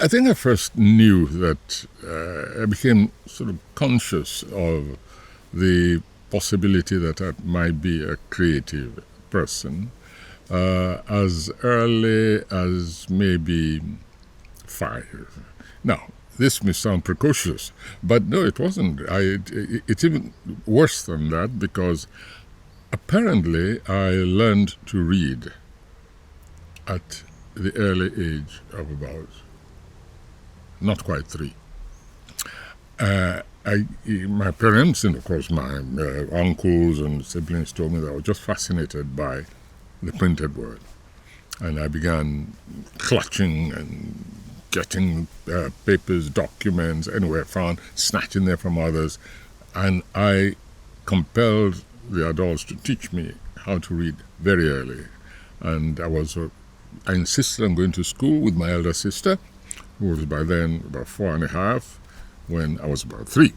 I think I first knew that I became sort of conscious of the possibility that I might be a creative person as early as maybe 5. Now, this may sound precocious, but no, it wasn't. It's even worse than that because apparently I learned to read at the early age of about not quite 3. My parents and of course my uncles and siblings told me that I was just fascinated by the printed word, and I began clutching and getting papers, documents, anywhere found, snatching them from others, and I compelled the adults to teach me how to read very early, and I insisted on going to school with my elder sister, who was by then about 4.5, when I was about 3.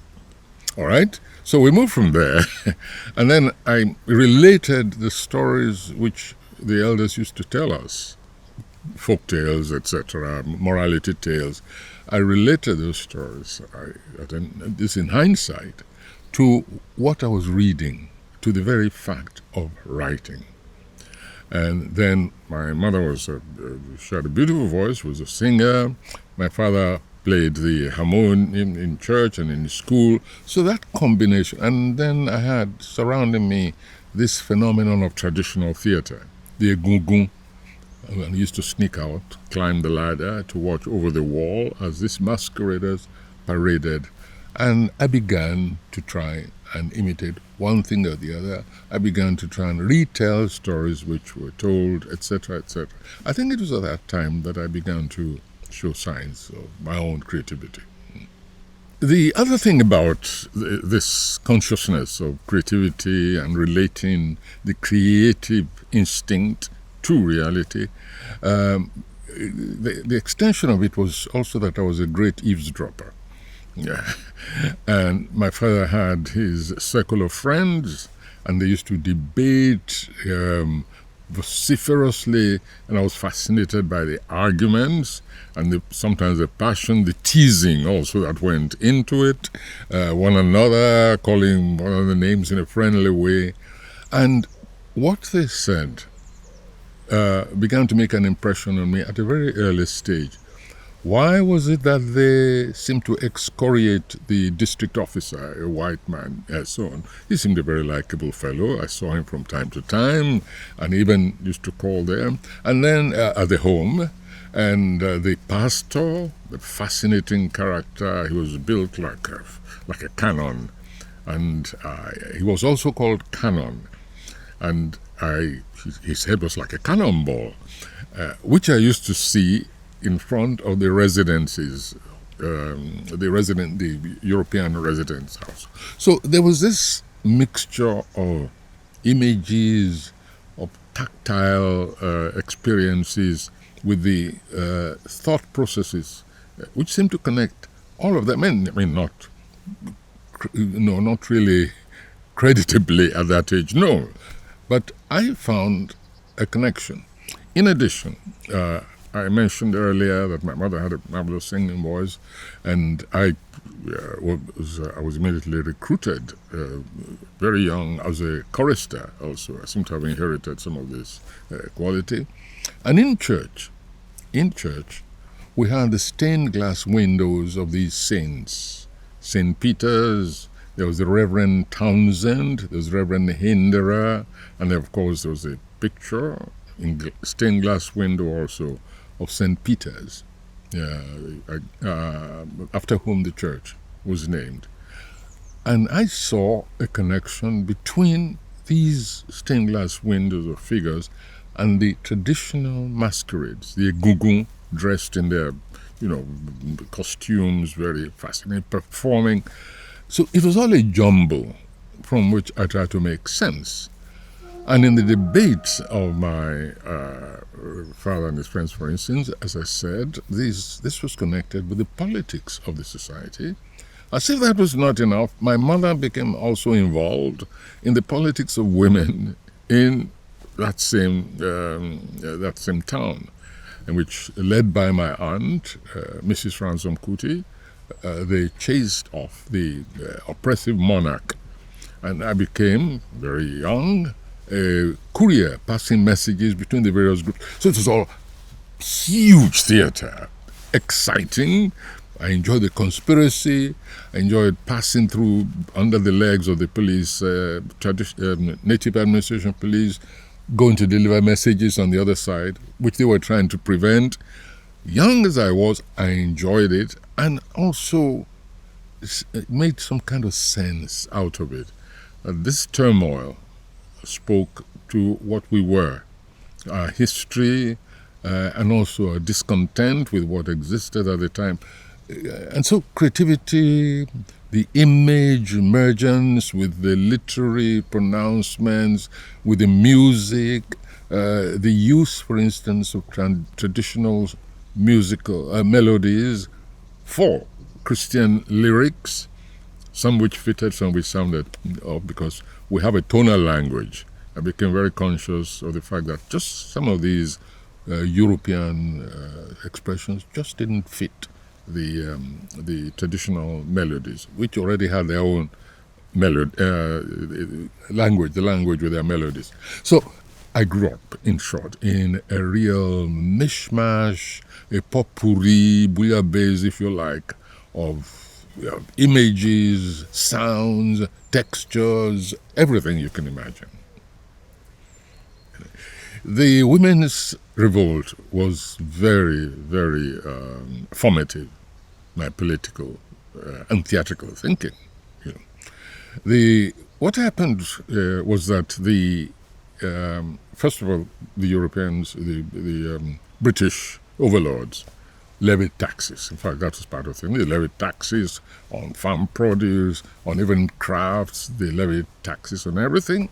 All right? So we moved from there, and then I related the stories which the elders used to tell us, folk tales, etc., morality tales. I related those stories, this in hindsight, to what I was reading, to the very fact of writing. And then my mother she had a beautiful voice, was a singer. My father played the harmonium in church and in school. So that combination, and then I had surrounding me this phenomenon of traditional theater, the egungun. I used to sneak out, climb the ladder to watch over the wall as these masqueraders paraded. And I began to try and imitate one thing or the other. I began to try and retell stories which were told, etc., etc. I think it was at that time that I began to show signs of my own creativity. The other thing about this consciousness of creativity and relating the creative instinct to reality, the extension of it was also that I was a great eavesdropper. Yeah. And my father had his circle of friends, and they used to debate vociferously, and I was fascinated by the arguments and sometimes the passion, the teasing also that went into it, one another, calling one another names in a friendly way. And what they said began to make an impression on me at a very early stage. Why was it that they seemed to excoriate the district officer, a white man, and so on? He seemed a very likable fellow. I saw him from time to time, and even used to call there. And then at the home, and the pastor, the fascinating character, he was built like a cannon, and he was also called Cannon. And his head was like a cannonball, which I used to see in front of the residences, the European residence house. So there was this mixture of images, of tactile experiences with the thought processes, which seem to connect all of them. I mean, not really creditably at that age, no. But I found a connection. In addition, I mentioned earlier that my mother had a marvelous singing voice, and I was immediately recruited very young as a chorister also. I seem to have inherited some of this quality. And in church, we had the stained glass windows of these saints. St. Peter's, there was the Reverend Townsend, there was Reverend Hinderer, and then, of course, there was a picture in stained glass window also of St. Peter's, after whom the church was named. And I saw a connection between these stained glass windows of figures and the traditional masquerades, the egungun, dressed in their, costumes, very fascinating, performing. So it was all a jumble from which I tried to make sense. And in the debates of my father and his friends, for instance, as I said, this was connected with the politics of the society. As if that was not enough, my mother became also involved in the politics of women in that same town. in which, led by my aunt, Mrs. Ransom Kuti, they chased off the oppressive monarch. And I became, very young, a courier passing messages between the various groups. So it was all huge theater, exciting. I enjoyed the conspiracy. I enjoyed passing through under the legs of the police, native administration police, going to deliver messages on the other side, which they were trying to prevent. Young as I was, I enjoyed it, and also it made some kind of sense out of it. This turmoil spoke to what we were, our history, and also a discontent with what existed at the time. And so creativity, the image emergence with the literary pronouncements, with the music, the use, for instance, of traditional musical melodies for Christian lyrics, some which fitted, some which sounded off, because we have a tonal language. I became very conscious of the fact that just some of these European expressions just didn't fit the traditional melodies, which already had their own language, the language with their melodies. So I grew up, in short, in a real mish-mash, a potpourri, bouillabaisse, if you like, of images, sounds, textures, everything you can imagine. The women's revolt was very, very formative, my political and theatrical thinking. What happened was that first of all, the Europeans, the British overlords, levied taxes. In fact, that was part of the thing. They levied taxes on farm produce, on even crafts. They levied taxes on everything.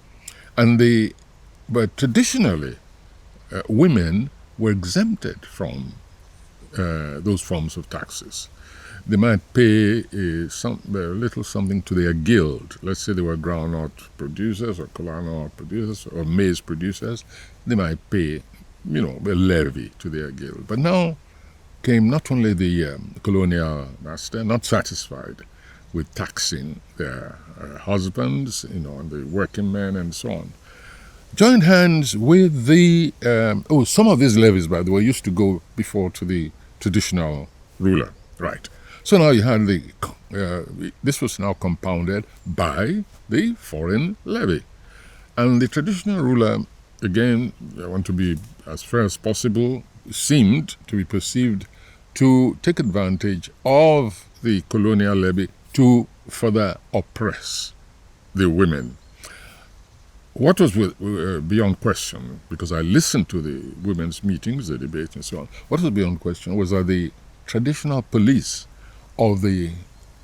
But traditionally, women were exempted from those forms of taxes. They might pay a little something to their guild. Let's say they were groundnut producers or kola producers or maize producers. They might pay, a levy to their guild. But now came not only the colonial master, not satisfied with taxing their husbands, and the working men and so on, joined hands with some of these levies, by the way, used to go before to the traditional ruler, right? So now you had this was now compounded by the foreign levy. And the traditional ruler, again, I want to be as fair as possible, seemed to be perceived to take advantage of the colonial levy to further oppress the women. What was beyond question, because I listened to the women's meetings, the debates and so on, what was beyond question was that the traditional police of the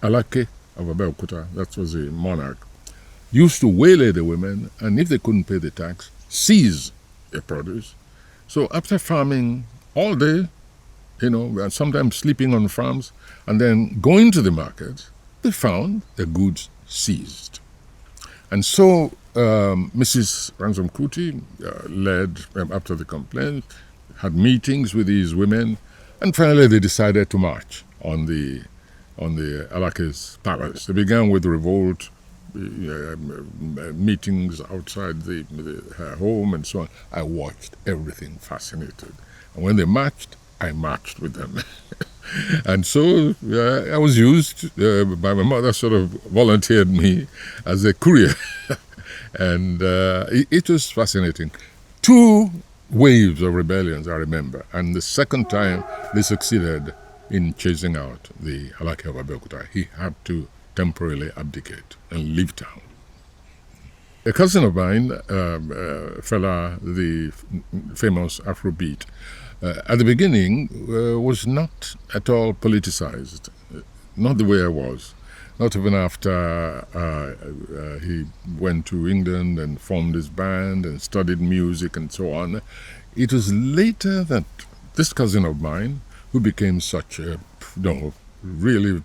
Alake of Abeokuta, that was the monarch, used to waylay the women, and if they couldn't pay the tax, seize their produce. So after farming all day, and sometimes sleeping on farms, and then going to the market, they found their goods seized. And so Mrs. Ransom Kuti led, after the complaint, had meetings with these women, and finally they decided to march on the Alake's palace. They began with revolt, meetings outside her home and so on. I watched everything fascinated. And when they marched, I marched with them. And so I was used by my mother, sort of volunteered me as a courier. And it was fascinating. 2 waves of rebellions, I remember. And the second time, they succeeded in chasing out the Alake of Abeokuta. He had to temporarily abdicate and leave town. A cousin of mine, Fela, the famous Afrobeat, at the beginning was not at all politicized, not the way I was. Not even after he went to England and formed his band and studied music and so on. It was later that this cousin of mine, who became such a really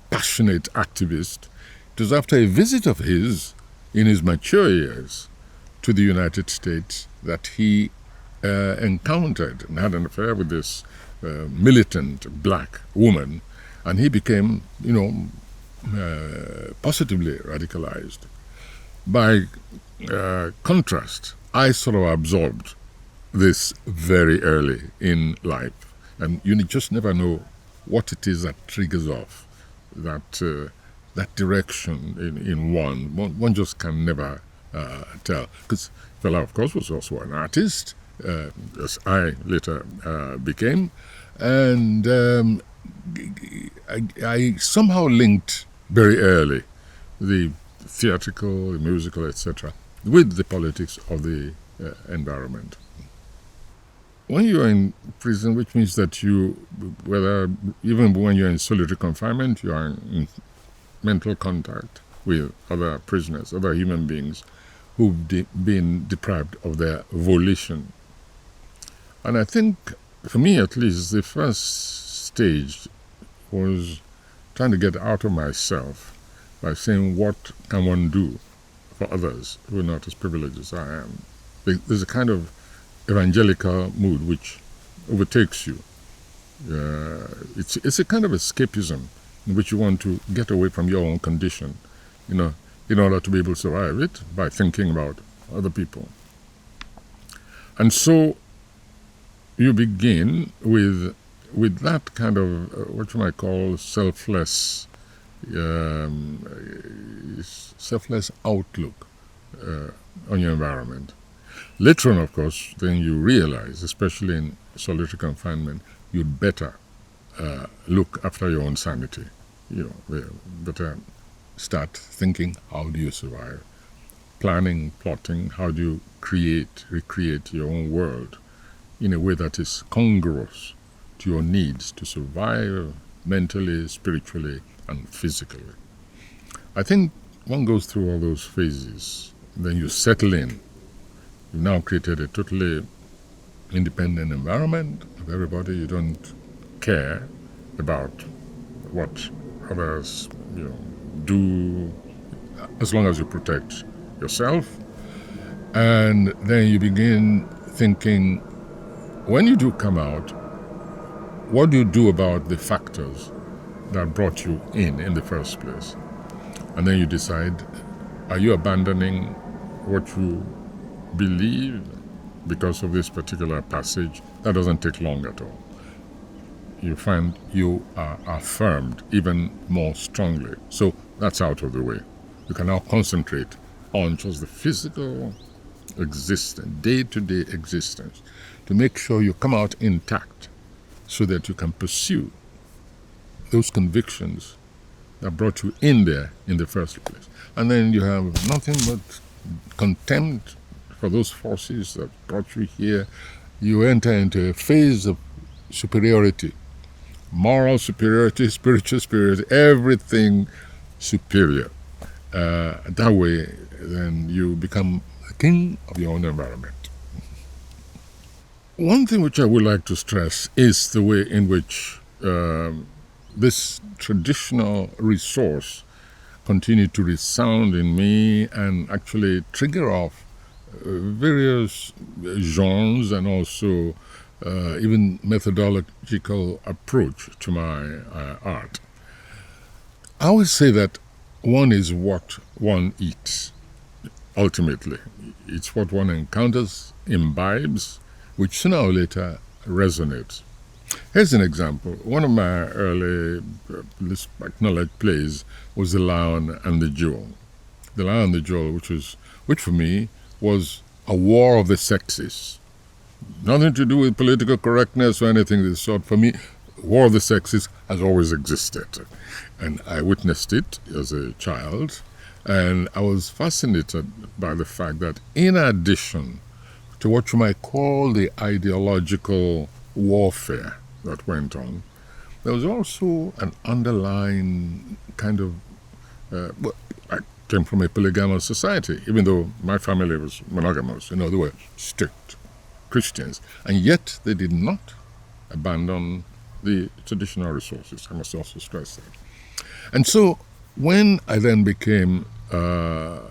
passionate activist, it was after a visit of his in his mature years to the United States that he encountered and had an affair with this militant black woman, and he became, positively radicalized. By contrast, I sort of absorbed this very early in life, and you just never know what it is that triggers off that direction in one. One just can never tell. Because Fela, of course, was also an artist, as I later became, and I somehow linked very early the theatrical, the musical, etc., with the politics of the environment. When you are in prison, which means that even when you're in solitary confinement, you are in mental contact with other prisoners, other human beings who've been deprived of their volition. And I think, for me at least, the first stage was trying to get out of myself by saying, what can one do for others who are not as privileged as I am? There's a kind of evangelical mood which overtakes you. It's a kind of escapism in which you want to get away from your own condition, in order to be able to survive it by thinking about other people. And so you begin with that kind of what you might call selfless outlook on your environment. Later on, of course, then you realize, especially in solitary confinement, you'd better look after your own sanity. Better start thinking, how do you survive? Planning, plotting, how do you recreate your own world in a way that is congruous to your needs to survive mentally, spiritually, and physically. I think one goes through all those phases, then you settle in. You've now created a totally independent environment of everybody. You don't care about what others do, as long as you protect yourself. And then you begin thinking, when you do come out, what do you do about the factors that brought you in the first place? And then you decide, are you abandoning what you believe because of this particular passage? That doesn't take long at all. You find you are affirmed even more strongly. So that's out of the way. You can now concentrate on just the physical existence, day-to-day existence, to make sure you come out intact so that you can pursue those convictions that brought you in there in the first place. And then you have nothing but contempt for those forces that brought you here. You enter into a phase of superiority, moral superiority, spiritual superiority, everything superior. That way, then you become the king of your own environment. One thing which I would like to stress is the way in which this traditional resource continued to resound in me and actually trigger off various genres and also even methodological approach to my art. I always say that one is what one eats, ultimately. It's what one encounters, imbibes, which sooner or later resonates. Here's an example. One of my early acknowledged plays was The Lion and the Jewel. The Lion and the Jewel, which for me was a war of the sexes. Nothing to do with political correctness or anything of the sort. For me, war of the sexes has always existed. And I witnessed it as a child, and I was fascinated by the fact that in addition to what you might call the ideological warfare that went on, there was also an underlying kind of, I came from a polygamous society, even though my family was monogamous. They were strict Christians, and yet they did not abandon the traditional resources. I must also stress that. And so when I then became a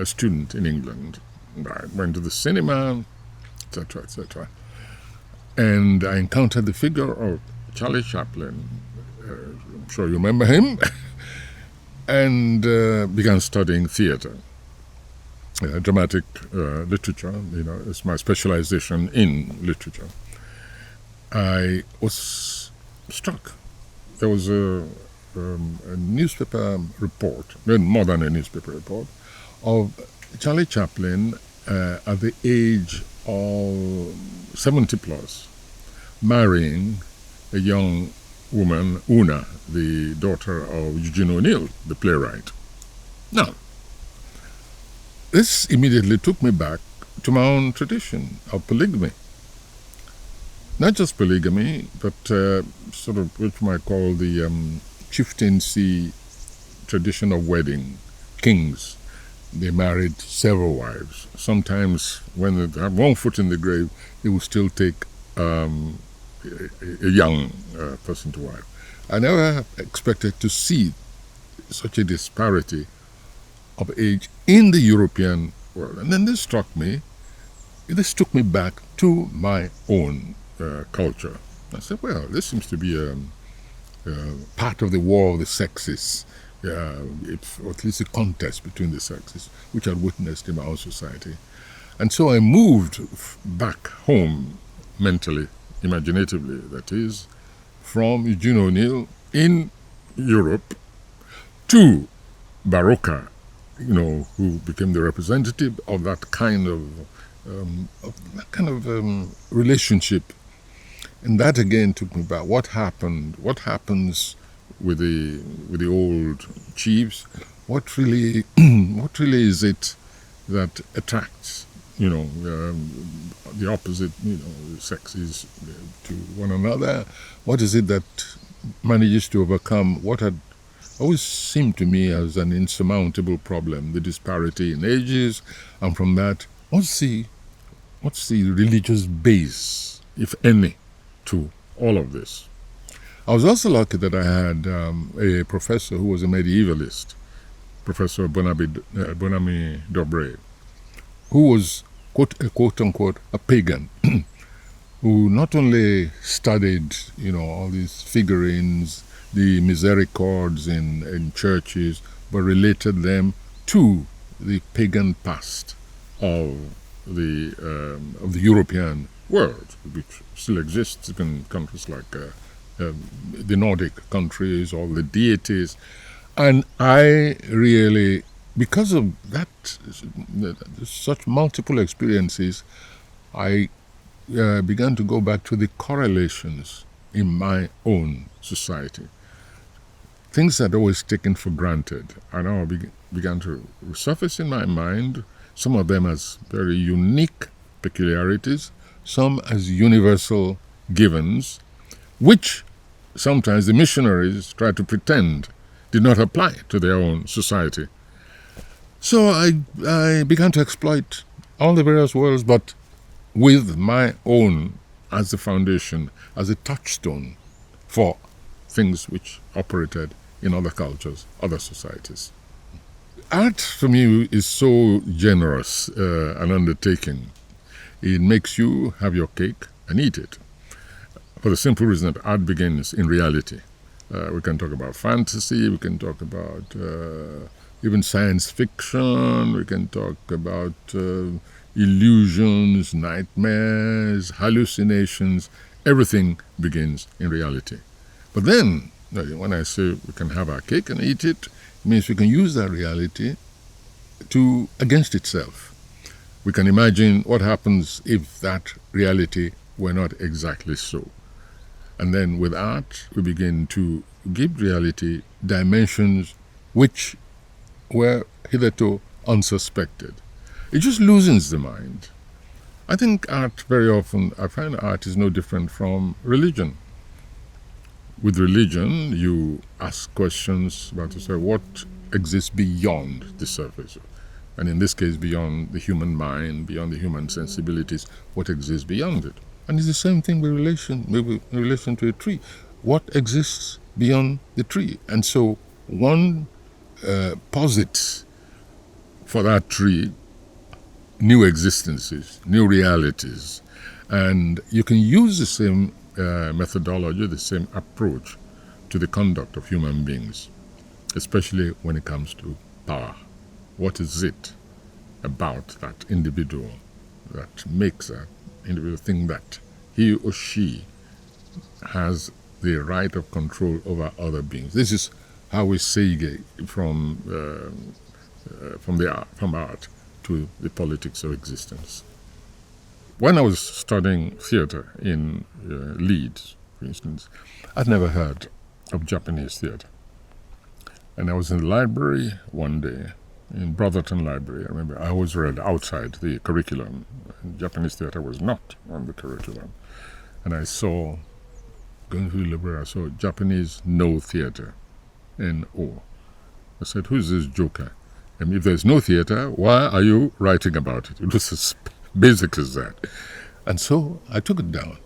student in England, I went to the cinema, etc., etc. And I encountered the figure of Charlie Chaplin. I'm sure you remember him. And began studying theater. Dramatic literature, is my specialization in literature. I was struck. There was a newspaper report, more than a newspaper report, of Charlie Chaplin at the age of 70 plus, marrying a young woman, Una, the daughter of Eugene O'Neill, the playwright. Now, this immediately took me back to my own tradition of polygamy. Not just polygamy, but sort of what you might call the chieftaincy tradition of wedding. Kings, they married several wives. Sometimes when they have one foot in the grave, they will still take a young person to wife. I never expected to see such a disparity of age in the European world. And then this took me back to my own culture. I said, well, this seems to be part of the war of the sexes, or at least a contest between the sexes, which I witnessed in my own society. And so I moved back home mentally, imaginatively, that is, from Eugene O'Neill in Europe to Barocca, who became the representative of that kind of relationship. And that again took me back. What happens with the old chiefs? What really is it that attracts the opposite sexes to one another? What is it that manages to overcome what had always seemed to me as an insurmountable problem, the disparity in ages? And from that, what's the religious base, if any, to all of this? I was also lucky that I had a professor who was a medievalist, Professor Bonamy Dobre, who was quote unquote a pagan, who not only studied all these figurines, the misericords in churches, but related them to the pagan past of the European world, which still exists in countries like the Nordic countries, all the deities. And I really, because of that, such multiple experiences, I began to go back to the correlations in my own society. Things I'd always taken for granted, I now began to resurface in my mind, some of them as very unique peculiarities, some as universal givens, which sometimes the missionaries tried to pretend did not apply to their own society. So I began to exploit all the various worlds, but with my own as the foundation, as a touchstone for things which operated in other cultures, other societies. Art, for me, is so generous an undertaking. It makes you have your cake and eat it, for the simple reason that art begins in reality. We can talk about fantasy, we can talk about even science fiction, we can talk about illusions, nightmares, hallucinations. Everything begins in reality. But then, when I say we can have our cake and eat it, it means we can use that reality against itself. We can imagine what happens if that reality were not exactly so. And then with art, we begin to give reality dimensions which were hitherto unsuspected. It just loosens the mind. I think art, very often, I find art is no different from religion. With religion, you ask questions about to say what exists beyond the surface. And in this case, beyond the human mind, beyond the human sensibilities, what exists beyond it. And it's the same thing with relation to a tree. What exists beyond the tree? And so one posits for that tree new existences, new realities, And you can use the same methodology, the same approach to the conduct of human beings, especially when it comes to power. What is it about that individual that makes that individual think that he or she has the right of control over other beings? This is how we segue from art to the politics of existence. When I was studying theater in Leeds, for instance, I'd never heard of Japanese theater. And I was in the library one day, in Brotherton Library. I remember I always read outside the curriculum. Japanese theater was not on the curriculum. And I saw, going through the library, I saw Japanese no theater, N-O. I said, who's this joker? And if there's no theater, why are you writing about it? It was as basic as that. And so I took it down.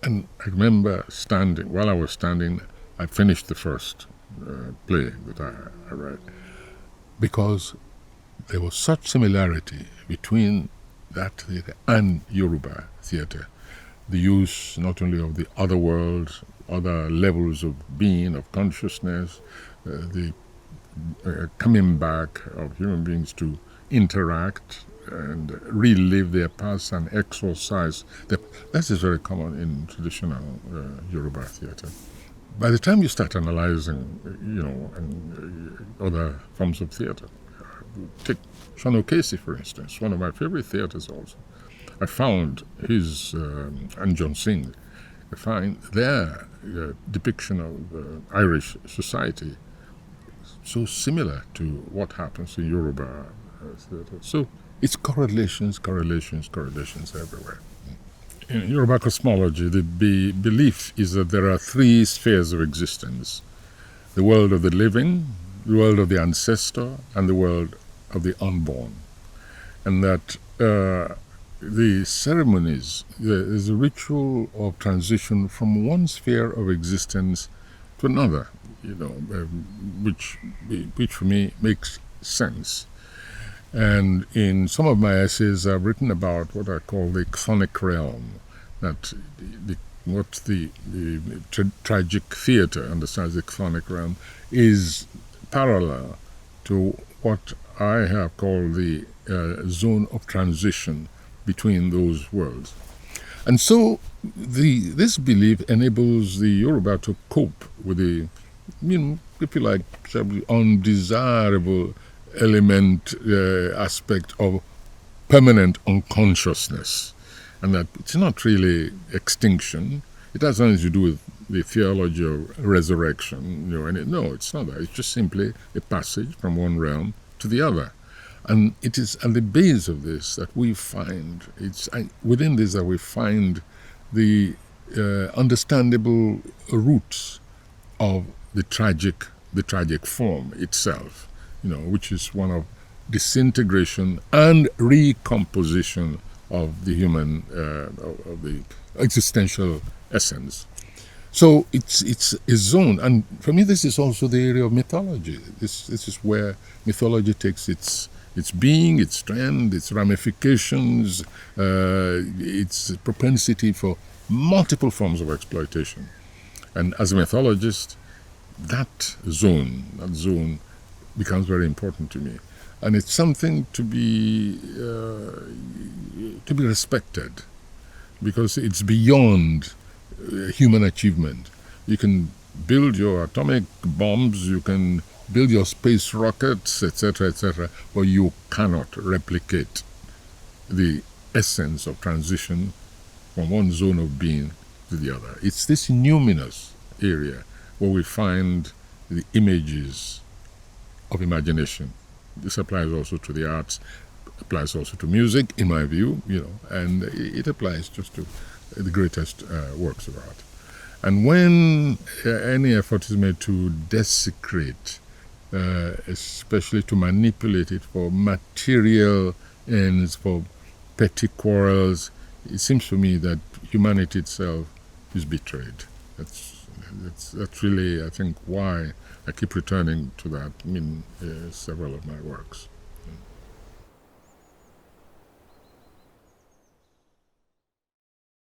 And I remember standing, while I was standing, I finished the first play that I read, because there was such similarity between that theater and Yoruba theater. The use not only of the other world, other levels of being, of consciousness, the coming back of human beings to interact and relive their past and exorcise. That is very common in traditional Yoruba theater. By the time you start analyzing, other forms of theater, take Sean Casey, for instance, one of my favorite theaters also. I found his, and John Singh, I find their depiction of Irish society so similar to what happens in Yoruba theater. So it's correlations everywhere. In Yoruba cosmology, the belief is that there are three spheres of existence: the world of the living, the world of the ancestor, and the world of the unborn. And that the ceremonies, there's a ritual of transition from one sphere of existence to another, which for me makes sense. And in some of my essays, I've written about what I call the chthonic realm, that what the tragic theater understands the chthonic realm is parallel to what I have called the zone of transition between those worlds. And so this belief enables the Yoruba to cope with the, if you like, undesirable element, aspect of permanent unconsciousness. And that it's not really extinction. It has nothing to do with the theology of resurrection. No, it's not that. It's just simply a passage from one realm to the other. And it is at the base of this that we find, within this that we find the understandable roots of the tragic form itself, which is one of disintegration and recomposition of the human, of the existential essence. So it's a zone, and for me this is also the area of mythology. This is where mythology takes its being, its strength, its ramifications, its propensity for multiple forms of exploitation. And as a mythologist, that zone becomes very important to me. And it's something to be respected, because it's beyond human achievement. You can build your atomic bombs, you can build your space rockets, etc., but you cannot replicate the essence of transition from one zone of being to the other. It's this numinous area where we find the images of imagination. This applies also to the arts, applies also to music, in my view, and it applies just to the greatest works of art. And when any effort is made to desecrate, especially to manipulate it for material ends, for petty quarrels, it seems to me that humanity itself is betrayed. That's really, I think, why I keep returning to that in several of my works.